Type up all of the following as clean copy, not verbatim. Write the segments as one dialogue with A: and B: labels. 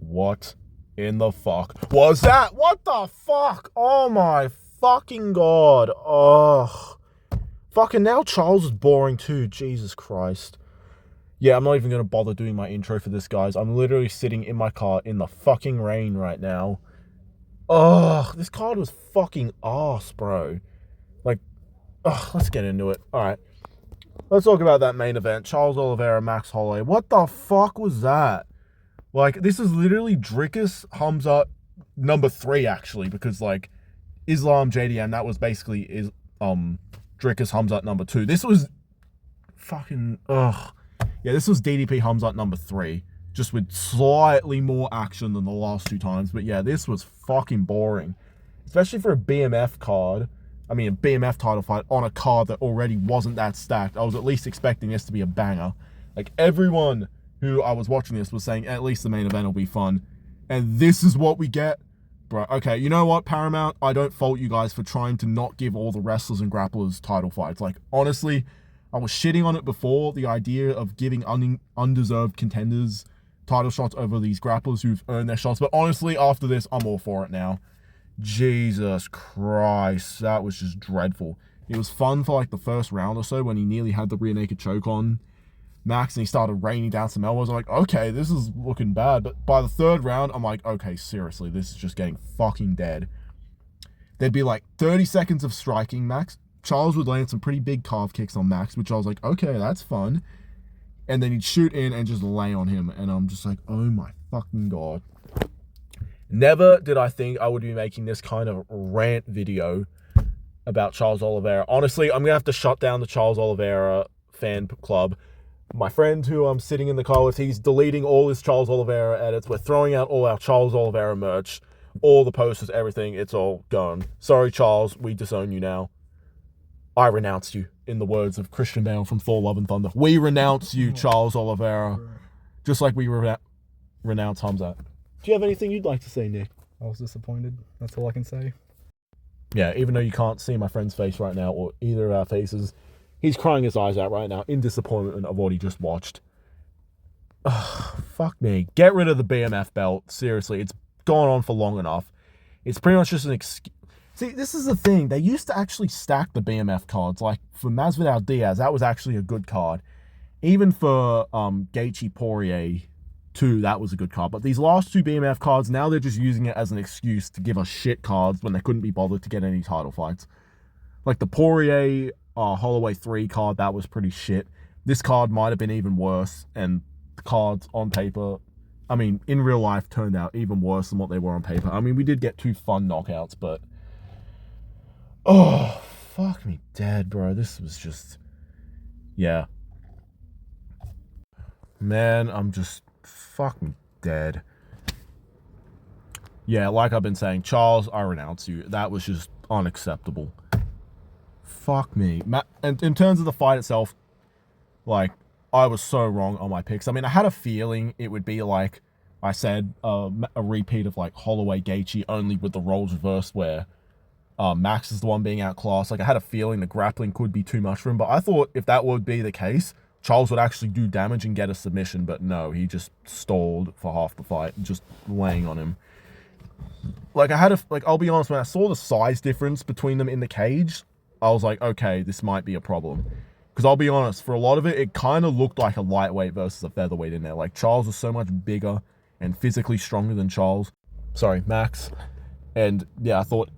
A: What in the fuck was that? What the fuck? Oh my fucking god. Ugh. Fucking now Charles is boring too. Jesus Christ. Yeah, I'm not even going to bother doing my intro for this, guys. I'm literally sitting in my car in the fucking rain right now. Ugh, this card was fucking arse, bro. Like, ugh, let's get into it. Alright. Let's talk about that main event. Charles Oliveira, Max Holloway. What the fuck was that? Like, this is literally Dricus Hamzat number 3, actually, because, like, Islam JDM, that was basically Dricus Hamzat number 2. This was fucking, ugh. Yeah, this was DDP Hamzat number 3, just with slightly more action than the last 2 times. But yeah, this was fucking boring, especially for a BMF card. I mean, a BMF title fight on a card that already wasn't that stacked. I was at least expecting this to be a banger. Like, everyone who I was watching this was saying at least the main event will be fun. And this is what we get. Bro, okay, you know what, Paramount? I don't fault you guys for trying to not give all the wrestlers and grapplers title fights. Like, honestly, I was shitting on it before, the idea of giving undeserved contenders title shots over these grapplers who've earned their shots. But honestly, after this, I'm all for it now. Jesus Christ, that was just dreadful. It was fun for like the first round or so when he nearly had the rear naked choke on Max and he started raining down some elbows. I'm like, okay, this is looking bad. But by the 3rd round, I'm like, okay, seriously, this is just getting fucking dead. There'd be like 30 seconds of striking Max. Charles would land some pretty big calf kicks on Max, which I was like, okay, that's fun. And then he'd shoot in and just lay on him. And I'm just like, oh my fucking god. Never did I think I would be making this kind of rant video about Charles Oliveira. Honestly, I'm going to have to shut down the Charles Oliveira fan club. My friend who I'm sitting in the car with, he's deleting all his Charles Oliveira edits. We're throwing out all our Charles Oliveira merch, all the posters, everything. It's all gone. Sorry, Charles. We disown you now. I renounce you, in the words of Christian Bale from Thor: Love and Thunder. We renounce you, Charles Oliveira. Just like we renounce Hamzat. Do you have anything you'd like to say, Nick?
B: I was disappointed. That's all I can say.
A: Yeah, even though you can't see my friend's face right now, or either of our faces, he's crying his eyes out right now in disappointment of what he just watched. Ugh, fuck me. Get rid of the BMF belt. Seriously, it's gone on for long enough. It's pretty much just an excuse. See, this is the thing. They used to actually stack the BMF cards. Like, for Masvidal Diaz, that was actually a good card. Even for Gaethje Poirier, too, that was a good card. But these last 2 BMF cards, now they're just using it as an excuse to give us shit cards when they couldn't be bothered to get any title fights. Like the Poirier Holloway 3 card, that was pretty shit. This card might have been even worse. And the cards on paper, I mean, in real life, turned out even worse than what they were on paper. I mean, we did get 2 fun knockouts, but... oh, fuck me dead, bro. This was just... yeah. Man, I'm just... fuck me dead. Yeah, like I've been saying, Charles, I renounce you. That was just unacceptable. Fuck me. And in terms of the fight itself, like, I was so wrong on my picks. I mean, I had a feeling it would be like I said, a repeat of like Holloway Gaethje, only with the roles reversed where Max is the one being outclassed. Like, I had a feeling the grappling could be too much for him, but I thought if that would be the case, Charles would actually do damage and get a submission, but no, he just stalled for half the fight, just laying on him. Like, I'll be honest, when I saw the size difference between them in the cage, I was like, okay, this might be a problem. Because I'll be honest, for a lot of it, it kind of looked like a lightweight versus a featherweight in there. Like, Charles was so much bigger and physically stronger than Max. And yeah, I thought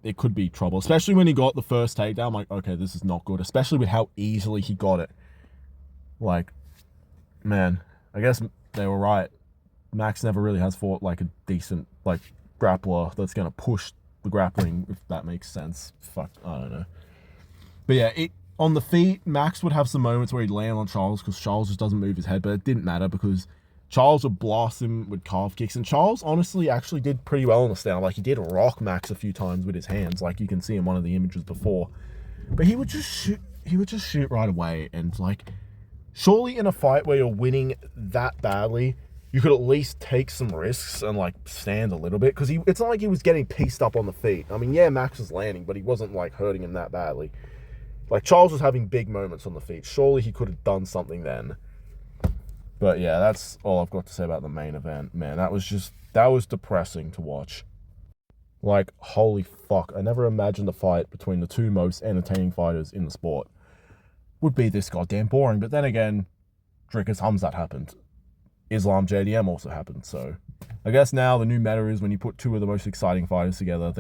A: it could be trouble, especially when he got the first takedown. I'm like, okay, this is not good, especially with how easily he got it. Like, man, I guess they were right. Max never really has fought like a decent like grappler that's going to push the grappling, if that makes sense. Fuck, I don't know. But yeah, on the feet, Max would have some moments where he'd land on Charles because Charles just doesn't move his head, but it didn't matter because Charles would blast him with calf kicks, and Charles honestly actually did pretty well in the stand. Like, he did rock Max a few times with his hands, like you can see in one of the images before. But he would just shoot right away, and like, surely in a fight where you're winning that badly, you could at least take some risks and like stand a little bit, because it's not like he was getting pieced up on the feet. I mean, yeah, Max was landing, but he wasn't like hurting him that badly. Like, Charles was having big moments on the feet. Surely he could have done something then. But yeah, that's all I've got to say about the main event. Man, that was depressing to watch. Like, holy fuck, I never imagined a fight between the two most entertaining fighters in the sport would be this goddamn boring. But then again, Drickus Hamzat happened. Islam JDM also happened. So I guess now the new meta is when you put two of the most exciting fighters together,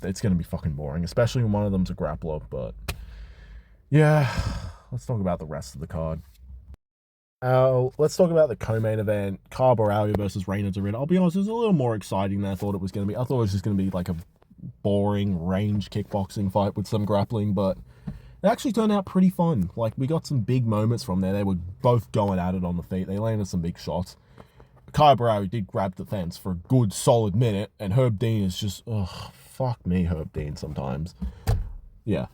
A: it's gonna be fucking boring, especially when one of them's a grappler. But yeah, let's talk about the rest of the card. Let's talk about the co-main event, Kyle Borralho versus Reina Dorita. I'll be honest, it was a little more exciting than I thought it was going to be. I thought it was just going to be like a boring range kickboxing fight with some grappling, but it actually turned out pretty fun. Like, we got some big moments from there. They were both going at it on the feet. They landed some big shots. Kyle Borralho did grab the fence for a good, solid minute, and Herb Dean is just, fuck me, Herb Dean sometimes. Yeah.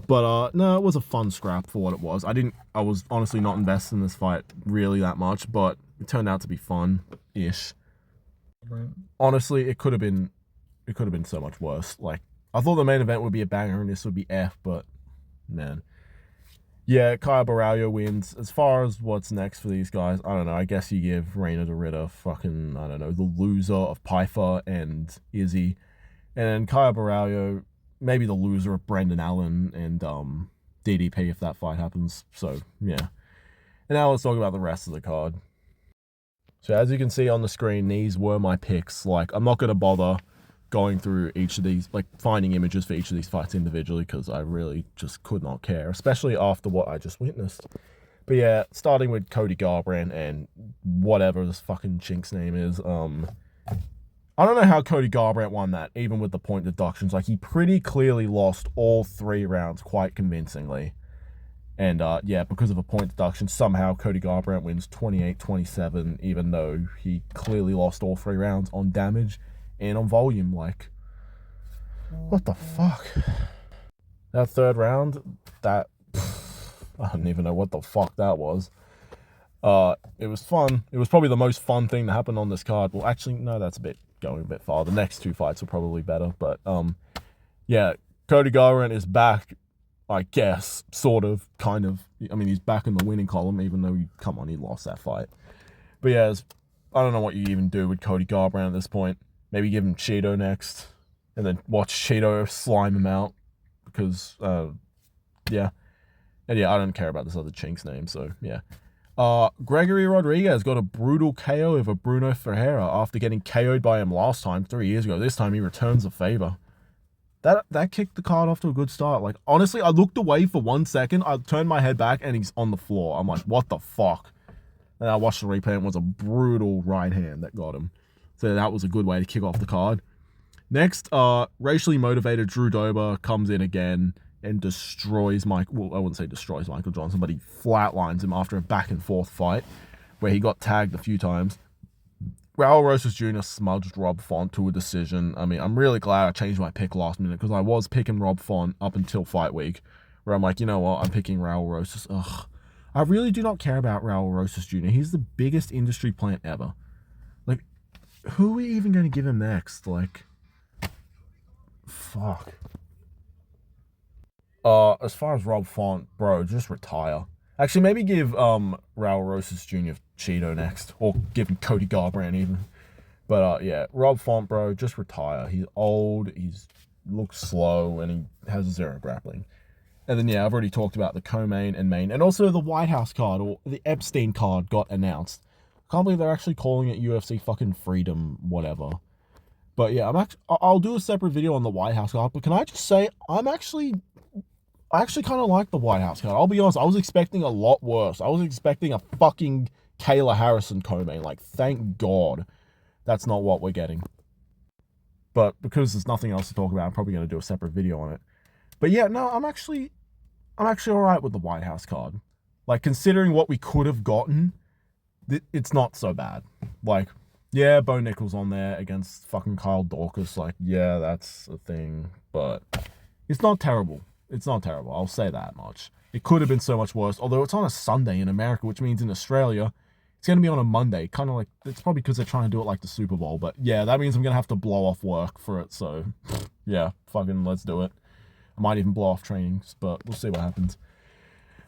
A: But, no, it was a fun scrap for what it was. I was honestly not invested in this fight really that much, but it turned out to be fun-ish.
B: Right.
A: Honestly, it could have been so much worse. Like, I thought the main event would be a banger and this would be F, but, man. Yeah, Kyle Borralho wins. As far as what's next for these guys, I don't know. I guess you give Reina Dorita fucking, I don't know, the loser of Pyfer and Izzy. And then Kyle Borralho, maybe the loser of Brendan Allen and DDP if that fight happens. So, yeah. And now let's talk about the rest of the card. So as you can see on the screen, these were my picks. Like, I'm not going to bother going through each of these, like finding images for each of these fights individually because I really just could not care, especially after what I just witnessed. But yeah, starting with Cody Garbrandt and whatever this fucking chink's name is, I don't know how Cody Garbrandt won that, even with the point deductions. Like, he pretty clearly lost all 3 rounds quite convincingly. And, yeah, because of a point deduction, somehow Cody Garbrandt wins 28-27, even though he clearly lost all 3 rounds on damage and on volume. Like, what the fuck? That 3rd round, I don't even know what the fuck that was. It was fun. It was probably the most fun thing that happened on this card. Well, actually, no, that's going a bit far. The next 2 fights are probably better. But, yeah, Cody Garbrandt is back, I guess, sort of, kind of. I mean, he's back in the winning column, even though, he lost that fight. But, yeah, I don't know what you even do with Cody Garbrandt at this point. Maybe give him Cheeto next, and then watch Cheeto slime him out. Because, yeah. And, yeah, I don't care about this other chink's name, so, yeah. Gregory Rodriguez got a brutal KO over Bruno Ferreira after getting KO'd by him last time, 3 years ago. This time he returns the favor. That kicked the card off to a good start. Like, honestly, I looked away for 1 second. I turned my head back and he's on the floor. I'm like, what the fuck? And I watched the replay and it was a brutal right hand that got him. So that was a good way to kick off the card. Next, racially motivated Drew Dober comes in again and destroys Mike. Well, I wouldn't say destroys Michael Johnson, but he flatlines him after a back and forth fight where he got tagged a few times. Raul Rosas Jr. smudged Rob Font to a decision. I mean, I'm really glad I changed my pick last minute because I was picking Rob Font up until fight week, where I'm like, you know what, I'm picking Raul Rosas. Ugh. I really do not care about Raul Rosas Jr. He's the biggest industry plant ever. Like, who are we even going to give him next? Like, fuck. As far as Rob Font, bro, just retire. Actually, maybe give Raul Rosas Jr. Cheeto next, or give him Cody Garbrandt even. But yeah, Rob Font, bro, just retire. He's old, looks slow, and he has 0 grappling. And then yeah, I've already talked about the co-main and main, and also the White House card or the Epstein card got announced. Can't believe they're actually calling it UFC fucking Freedom, whatever. But yeah, I'll do a separate video on the White House card. But can I just say, I actually kind of like the White House card. I'll be honest, I was expecting a lot worse. I was expecting a fucking Kayla Harrison co-main. Like, thank God that's not what we're getting. But because there's nothing else to talk about, I'm probably going to do a separate video on it. But yeah, no, I'm actually all right with the White House card. Like, considering what we could have gotten, it's not so bad. Like, yeah, Bo Nickal's on there against fucking Kyle Dorcas. Like, yeah, that's a thing. But it's not terrible. It's not terrible. I'll say that much. It could have been so much worse. Although it's on a Sunday in America, which means in Australia, it's going to be on a Monday. Kind of like, it's probably because they're trying to do it like the Super Bowl. But yeah, that means I'm going to have to blow off work for it. So yeah, fucking let's do it. I might even blow off trainings, but we'll see what happens.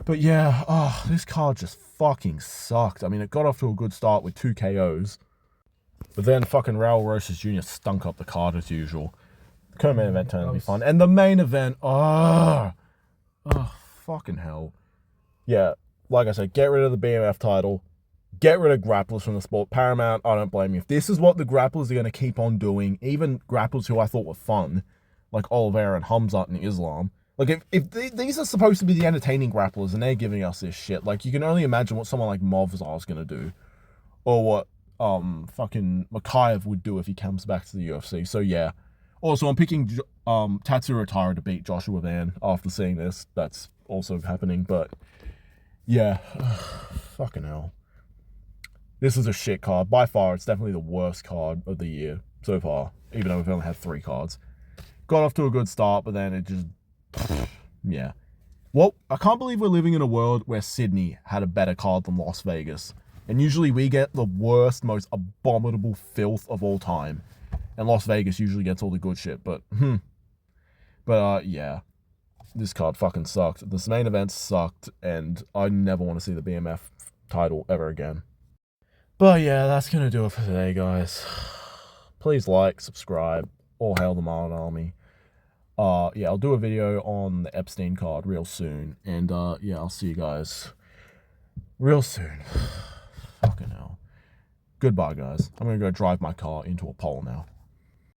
A: But yeah, this card just fucking sucked. I mean, it got off to a good start with 2 KOs. But then fucking Raul Rosas Jr. stunk up the card as usual. The co-main event turned to be fun. And the main event, fucking hell. Yeah, like I said, get rid of the BMF title. Get rid of grapplers from the sport. Paramount, I don't blame you. If this is what the grapplers are going to keep on doing, even grapplers who I thought were fun, like Oliveira and Hamzat and Islam, like if these are supposed to be the entertaining grapplers and they're giving us this shit, like you can only imagine what someone like Movzar's going to do. Or what fucking Makayev would do if he comes back to the UFC. So yeah. Also, I'm picking Tatsuro Taira to beat Joshua Van after seeing this. That's also happening, but yeah. Fucking hell. This is a shit card. By far, it's definitely the worst card of the year so far, even though we've only had 3 cards. Got off to a good start, but then it just... yeah. Well, I can't believe we're living in a world where Sydney had a better card than Las Vegas. And usually we get the worst, most abominable filth of all time. And Las Vegas usually gets all the good shit, but... yeah. This card fucking sucked. This main event sucked, and I never want to see the BMF title ever again. But yeah, that's going to do it for today, guys. Please like, subscribe, all hail the Marlin Army. Yeah, I'll do a video on the Epstein card real soon. And yeah, I'll see you guys real soon. Fucking hell. Goodbye, guys. I'm going to go drive my car into a pole now.